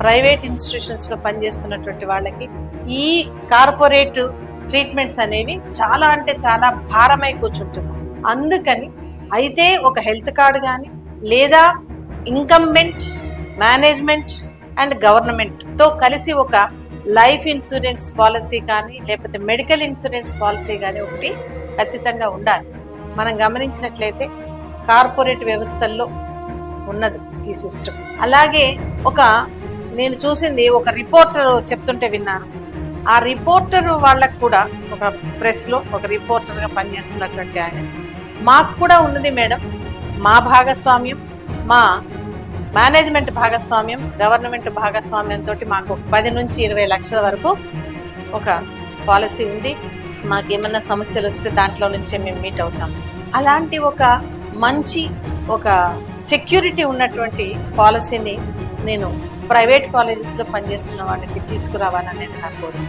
Private ఇన్స్టిట్యూషన్స్లో పనిచేస్తున్నటువంటి వాళ్ళకి ఈ కార్పొరేట్ ట్రీట్మెంట్స్ అనేవి చాలా అంటే చాలా భారమై కూర్చుంటున్నాయి. అందుకని అయితే ఒక హెల్త్ కార్డు కానీ లేదా ఇన్కంబెంట్ మేనేజ్మెంట్ అండ్ గవర్నమెంట్తో కలిసి ఒక లైఫ్ ఇన్సూరెన్స్ పాలసీ కానీ లేకపోతే మెడికల్ ఇన్సూరెన్స్ పాలసీ కానీ ఒకటి ఖచ్చితంగా ఉండాలి. మనం గమనించినట్లయితే కార్పొరేట్ వ్యవస్థల్లో ఉన్నది ఈ సిస్టమ్. అలాగే నేను చూసింది ఒక రిపోర్టర్ చెప్తుంటే విన్నాను. ఆ రిపోర్టర్ వాళ్ళకు కూడా ఒక ప్రెస్లో ఒక రిపోర్టర్గా పనిచేస్తున్నటువంటి ఆయన, మాకు కూడా ఉన్నది మేడం, మా భాగస్వామ్యం, మా మేనేజ్మెంట్ భాగస్వామ్యం, గవర్నమెంట్ భాగస్వామ్యంతో మాకు 10 నుంచి 20 లక్షల వరకు ఒక పాలసీ ఉంది. మాకేమన్నా సమస్యలు వస్తే దాంట్లో నుంచే మేము మీట్ అవుతాం. అలాంటి ఒక మంచి ఒక సెక్యూరిటీ ఉన్నటువంటి పాలసీని నేను ప్రైవేట్ కాలేజెస్లో పనిచేస్తున్న వాళ్ళకి తీసుకురావాలనేది నా కోరిక.